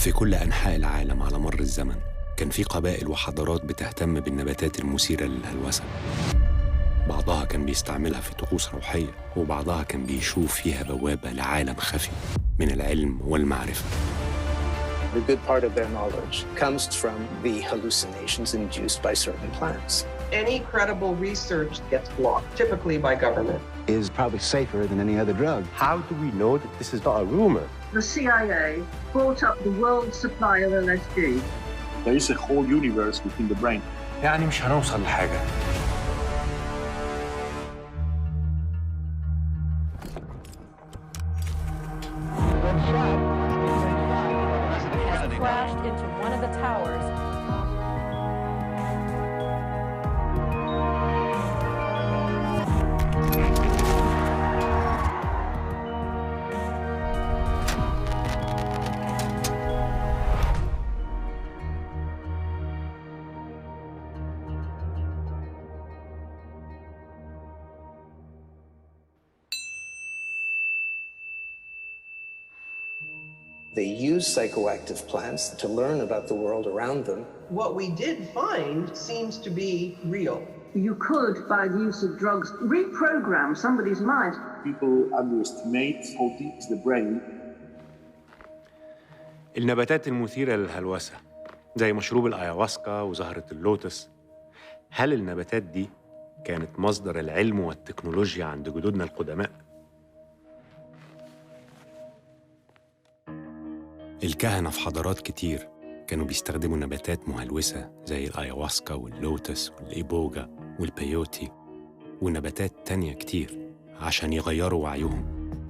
في كل أنحاء العالم على مر الزمن كان في قبائل وحضارات بتهتم بالنباتات المثيرة للهلوسة. بعضها كان بيستعملها في طقوس روحية، وبعضها كان بيشوف فيها بوابة لعالم خفي من العلم والمعرفة. The good part of their knowledge comes from the hallucinations induced by certain plants. Any credible research gets blocked, typically by government. Is probably safer than any other drug. How do we know that this is not a rumor? The CIA bought up the world's supply of LSD. There is a whole universe within the brain. يعني مش هنوصل لحاجة. Crashed into one of the towers. They use psychoactive plants to learn about the world around them. What we did find seems to be real. You could, by the use of drugs, reprogram somebody's mind. People underestimate how deep is the brain. النباتات المثيرة للهلوسة زي مشروب الأياواسكا وزهرة اللوتس، هل النباتات دي كانت مصدر العلم والتكنولوجيا عند جدودنا القدماء؟ الكهنة في حضارات كتير كانوا بيستخدموا نباتات مهلوسة زي الأياواسكا واللوتس والإيبوغا والبيوتي ونباتات تانية كتير عشان يغيروا وعيهم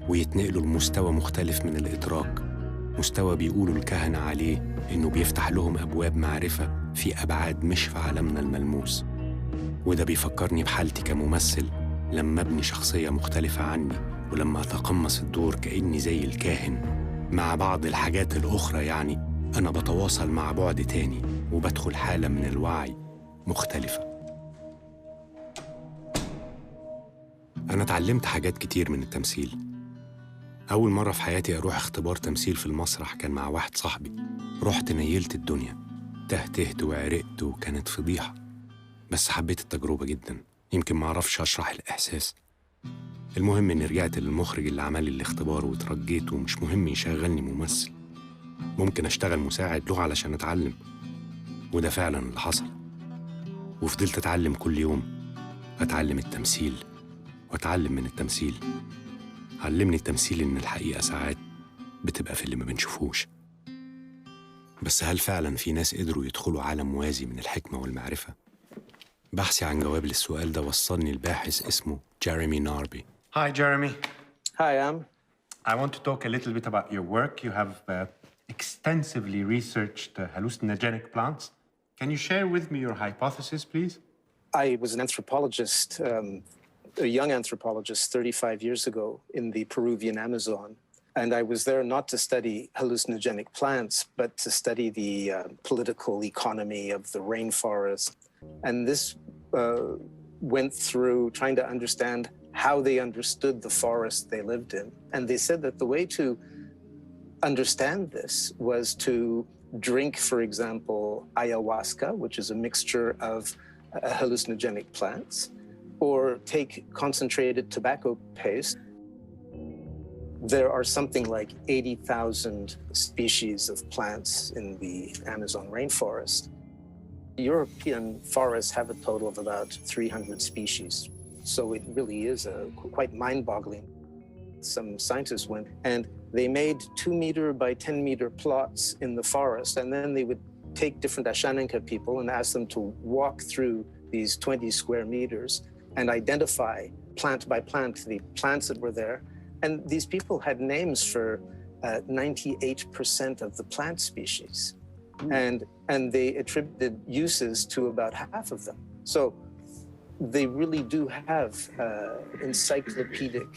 ويتنقلوا لمستوى مختلف من الإدراك، مستوى بيقولوا الكهنة عليه إنه بيفتح لهم أبواب معرفة في أبعاد مش في عالمنا الملموس. وده بيفكرني بحالتي كممثل لما أبني شخصية مختلفة عني، ولما أتقمص الدور كأني زي الكاهن مع بعض الحاجات الأخرى، يعني أنا بتواصل مع بعد تاني وبدخل حالة من الوعي مختلفة. أنا اتعلمت حاجات كتير من التمثيل. أول مرة في حياتي أروح اختبار تمثيل في المسرح كان مع واحد صاحبي. رحت نيلت الدنيا، تهتهت وعرقت وكانت فضيحة، بس حبيت التجربة جدا. يمكن معرفش أشرح الإحساس. المهم إني رجعت للمخرج اللي عمل لي الاختبار وترجيت، ومش مهم يشغلني ممثل، ممكن أشتغل مساعد له علشان أتعلم. وده فعلا اللي حصل. وفضلت أتعلم كل يوم، أتعلم التمثيل وأتعلم من التمثيل. علمني التمثيل إن الحقيقة ساعات بتبقى في اللي ما بنشوفوش. بس هل فعلا في ناس قدروا يدخلوا عالم موازي من الحكمة والمعرفة؟ بحثي عن جواب للسؤال ده وصلني الباحث اسمه جيريمي ناربي. Hi, Jeremy. Hi, I want to talk a little bit about your work. You have extensively researched hallucinogenic plants. Can you share with me your hypothesis, please? I was an anthropologist, a young anthropologist 35 years ago in the Peruvian Amazon. And I was there not to study hallucinogenic plants, but to study the political economy of the rainforest. And this went through trying to understand how they understood the forest they lived in. And they said that the way to understand this was to drink, for example, ayahuasca, which is a mixture of hallucinogenic plants, or take concentrated tobacco paste. There are something like 80,000 species of plants in the Amazon rainforest. European forests have a total of about 300 species. So it really is quite mind-boggling. Some scientists went and they made 2 meter by 10 meter plots in the forest, and then they would take different Ashaninka people and ask them to walk through these 20 square meters and identify plant by plant the plants that were there. And these people had names for 98% of the plant species. And they attributed uses to about half of them. So they really do have encyclopedic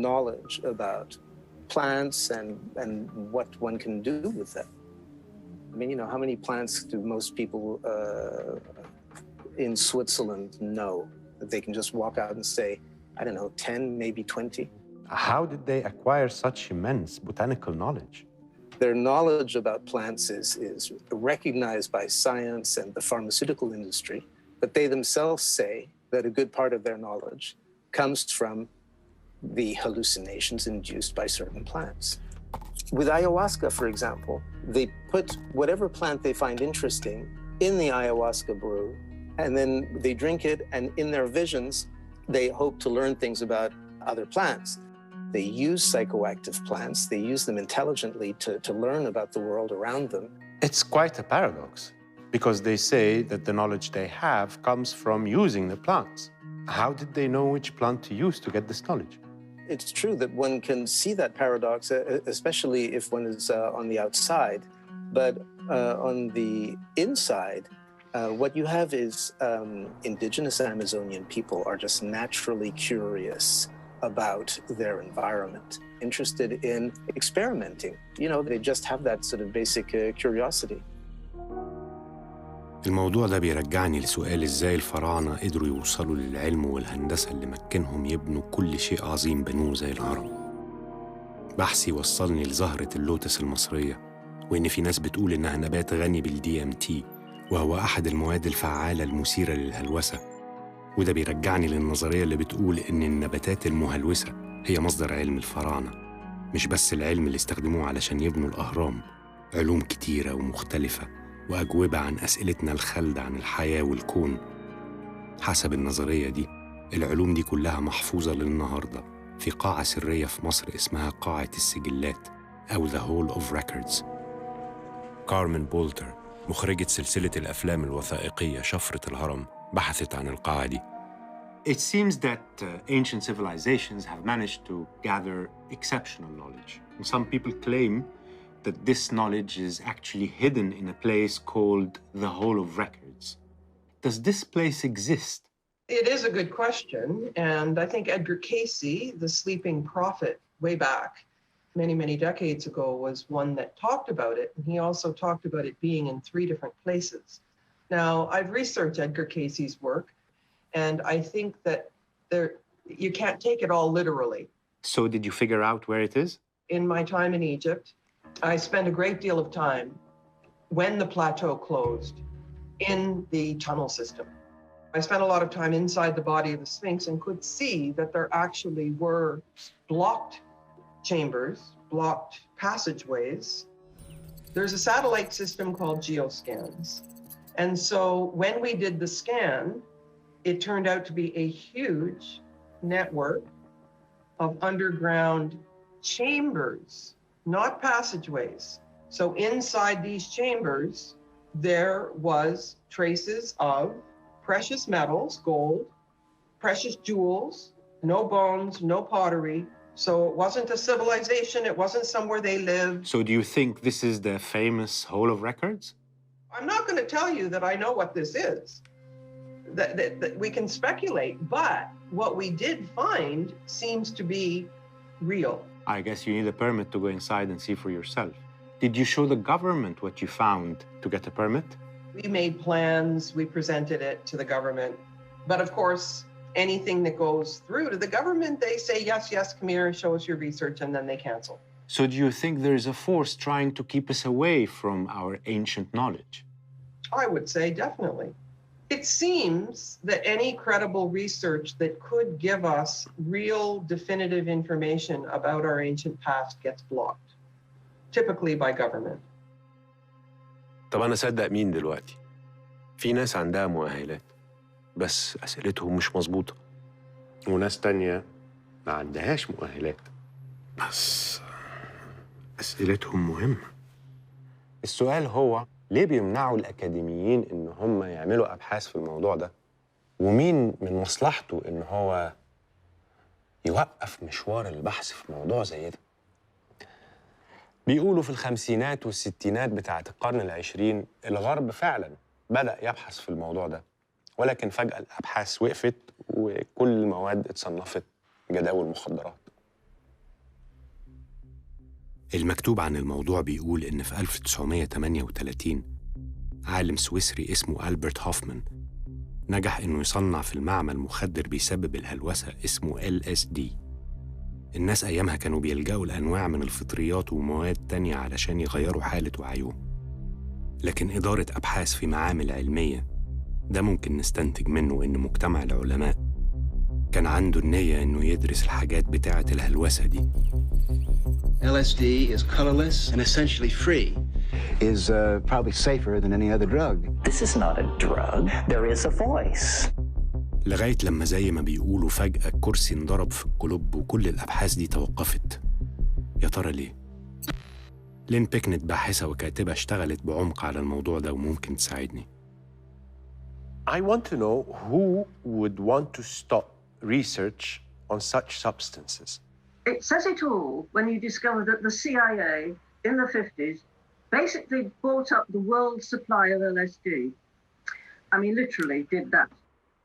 knowledge about plants and what one can do with them. I mean, you know, how many plants do most people in Switzerland know that they can just walk out and say, I don't know, 10, maybe 20? How did they acquire such immense botanical knowledge? Their knowledge about plants is recognized by science and the pharmaceutical industry, but they themselves say that a good part of their knowledge comes from the hallucinations induced by certain plants. With ayahuasca, for example, they put whatever plant they find interesting in the ayahuasca brew, and then they drink it, and in their visions, they hope to learn things about other plants. They use psychoactive plants, they use them intelligently to learn about the world around them. It's quite a paradox, because they say that the knowledge they have comes from using the plants. How did they know which plant to use to get this knowledge? It's true that one can see that paradox, especially if one is on the outside. But on the inside, what you have is indigenous Amazonian people are just naturally curious about their environment, interested in experimenting. You know, they just have that sort of basic curiosity. الموضوع ده بيرجعني لسؤال إزاي الفراعنة قدروا يوصلوا للعلم والهندسة اللي مكنهم يبنوا كل شيء عظيم بنوه زي الهرم. بحثي وصلني لزهرة اللوتس المصرية، وإن في ناس بتقول إنها نبات غني بالDMT، وهو أحد المواد الفعالة المثيرة للهلوسة. وده بيرجعني للنظرية اللي بتقول إن النباتات المهلوسة هي مصدر علم الفراعنة، مش بس العلم اللي استخدموه علشان يبنوا الأهرام، علوم كتيرة ومختلفة وأجوبة عن أسئلتنا الخالدة عن الحياة والكون. حسب النظرية دي، العلوم دي كلها محفوظة للنهاردة في قاعة سرية في مصر اسمها قاعة السجلات أو The Hall of Records. كارمن بولتر، مخرجة سلسلة الأفلام الوثائقية شفرة الهرم، بحثت عن القاعة دي. It seems that ancient civilizations have managed to gather exceptional knowledge. And some people claim that this knowledge is actually hidden in a place called the Hall of Records. Does this place exist? It is a good question, and I think Edgar Cayce, the sleeping prophet, way back many decades ago, was one that talked about it, and he also talked about it being in 3 different places. Now, I've researched Edgar Cayce's work, and I think that you can't take it all literally. So did you figure out where it is? In my time in Egypt, I spent a great deal of time when the plateau closed in the tunnel system. I spent a lot of time inside the body of the Sphinx and could see that there actually were blocked chambers, blocked passageways. There's a satellite system called geoscans. And so when we did the scan, it turned out to be a huge network of underground chambers, not passageways. So inside these chambers, there was traces of precious metals, gold, precious jewels, no bones, no pottery. So it wasn't a civilization, it wasn't somewhere they lived. So do you think this is the famous Hall of Records? I'm not going to tell you that I know what this is. That we can speculate, but what we did find seems to be real. I guess you need a permit to go inside and see for yourself. Did you show the government what you found to get a permit? We made plans, we presented it to the government. But of course, anything that goes through to the government, they say, yes, come here, show us your research, and then they cancel. So do you think there is a force trying to keep us away from our ancient knowledge? I would say definitely. It seems that any credible research that could give us real definitive information about our ancient past gets blocked, typically by government. طب أنا أصدق مين دلوقتي؟ في ناس عندها مؤهلات بس أسئلتهم مش مظبوطة، وناس تانية ما عندهاش مؤهلات بس أسئلتهم مهمة. السؤال هو ليه بيمنعوا الأكاديميين إن هم يعملوا أبحاث في الموضوع ده؟ ومين من مصلحته إن هو يوقف مشوار البحث في موضوع زي ده؟ بيقولوا في الخمسينات والستينات بتاعة القرن العشرين الغرب فعلاً بدأ يبحث في الموضوع ده، ولكن فجأة الأبحاث وقفت وكل المواد اتصنفت جداول مخدرات. المكتوب عن الموضوع بيقول إن في 1938 عالم سويسري اسمه ألبرت هوفمان نجح إنه يصنع في المعمل مخدر بيسبب الهلوسة اسمه LSD. الناس أيامها كانوا بيلجأوا لأنواع من الفطريات ومواد تانية علشان يغيروا حالة وعيهم. لكن إدارة أبحاث في معامل علمية ده ممكن نستنتج منه إن مجتمع العلماء كان عنده النية إنه يدرس الحاجات بتاعة الهلوسة دي. LSD is colorless and essentially free. Is probably safer than any other drug. This is not a drug. There is a voice. لغاية لما زي ما بيقولوا فجأة الكرسي انضرب في القلوب وكل الأبحاث دي توقفت. يا ترى ليه؟ لين بيكنت باحثة وكاتبة اشتغلت بعمق على الموضوع ده وممكن تساعدني. I want to know who would want to stop research on such substances. It says it all when you discover that the CIA in the 50s basically bought up the world's supply of LSD. I mean, literally did that.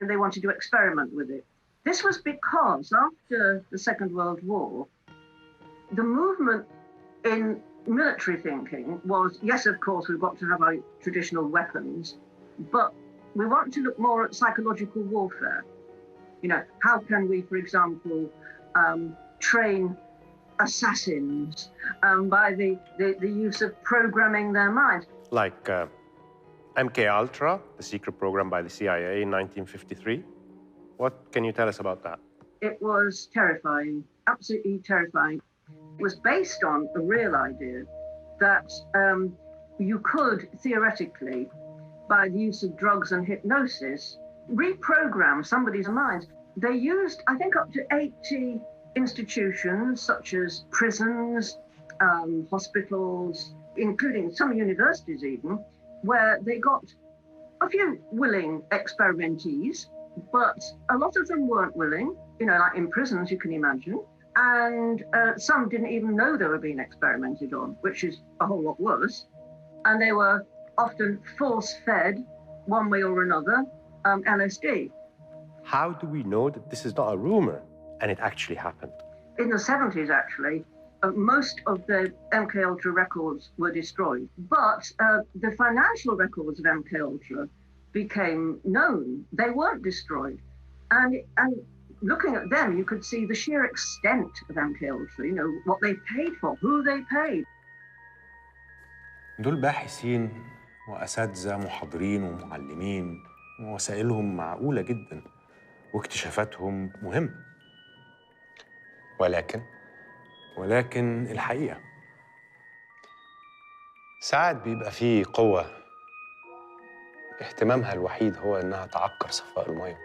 And they wanted to experiment with it. This was because after the Second World War, the movement in military thinking was, yes, of course, we've got to have our traditional weapons, but we want to look more at psychological warfare. You know, how can we, for example, train assassins by the use of programming their minds? Like MK Ultra, the secret program by the CIA in 1953. What can you tell us about that? It was terrifying, absolutely terrifying. It was based on a real idea that you could theoretically, by the use of drugs and hypnosis, reprogram somebody's mind. They used, I think, up to 80 institutions, such as prisons, hospitals, including some universities even, where they got a few willing experimentees, but a lot of them weren't willing, you know, like in prisons, you can imagine. And some didn't even know they were being experimented on, which is a whole lot worse. And they were often force-fed, one way or another, LSD. How do we know that this is not a rumor and it actually happened? In the 70s, actually, most of the MK Ultra records were destroyed, but the financial records of MK Ultra became known. They weren't destroyed. And looking at them, you could see the sheer extent of MK Ultra, you know, what they paid for, who they paid. دول باحثين وأساتذة محاضرين ومعلمين ووسائلهم معقولة جدا واكتشافاتهم مهمة. ولكن الحقيقة ساعات بيبقى فيه قوة اهتمامها الوحيد هو إنها تعكر صفاء المية.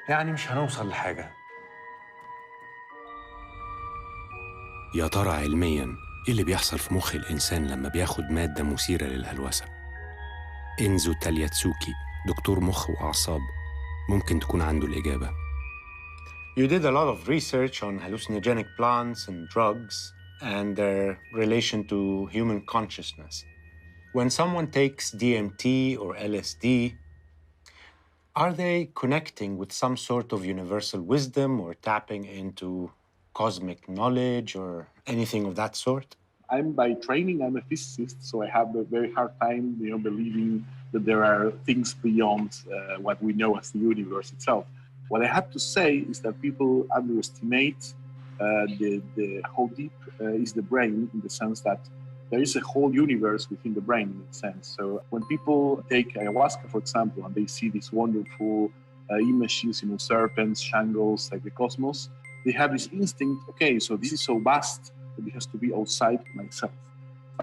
يعني مش هنوصل لحاجة. يا ترى علمياً إيه اللي بيحصل في مخ الإنسان لما بياخد مادة مثيرة للهلوسة؟ إنزو تالياتسوكي دكتور مخ وأعصاب ممكن تكون عنده الإجابة. You did a lot of research on hallucinogenic plants and drugs and their relation to human consciousness. When someone takes DMT or LSD, are they connecting with some sort of universal wisdom or tapping into cosmic knowledge or anything of that sort? By training, I'm a physicist, so I have a very hard time, believing that there are things beyond what we know as the universe itself. What I have to say is that people underestimate how deep is the brain, in the sense that there is a whole universe within the brain, in a sense. So when people take ayahuasca, for example, and they see these wonderful images, serpents, shangles, like the cosmos, they have this instinct, okay, so this is so vast that it has to be outside myself.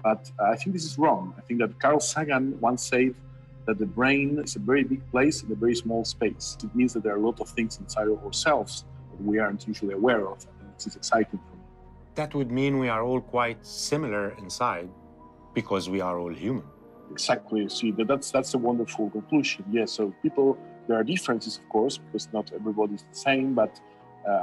But I think this is wrong. I think that Carl Sagan once said that the brain is a very big place in a very small space. It means that there are a lot of things inside of ourselves that we aren't usually aware of. And this is exciting for me. That would mean we are all quite similar inside because we are all human. Exactly. See, that's a wonderful conclusion. Yes, so there are differences, of course, because not everybody is the same, but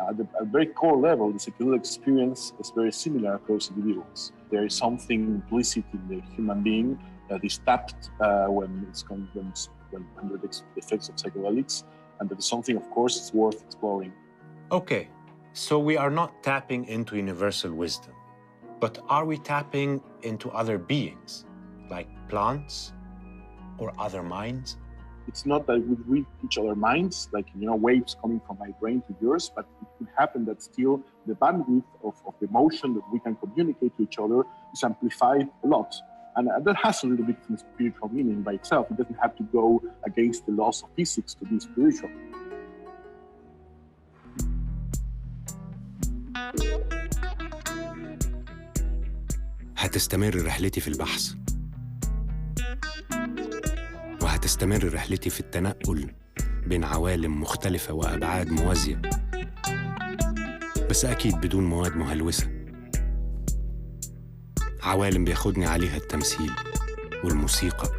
at a very core level, the psychedelic experience is very similar across individuals. There is something implicit in the human being that is tapped under the effects of psychedelics, and that is something, of course, it's worth exploring. Okay, so we are not tapping into universal wisdom, but are we tapping into other beings, like plants or other minds? It's not that we read each other's minds, like, waves coming from my brain to yours, but it could happen that still the bandwidth of the emotion that we can communicate to each other is amplified a lot. And that has a little bit of spiritual meaning by itself. It doesn't have to go against the laws of physics to be spiritual. هتستمر رحلتي في البحث، وهتستمر رحلتي في التنقل بين عوالم مختلفة وأبعاد موازية، بس أكيد بدون مواد مهلوسة. عوالم بياخدني عليها التمثيل والموسيقى،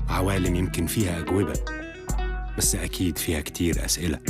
عوالم يمكن فيها أجوبة، بس أكيد فيها كتير أسئلة.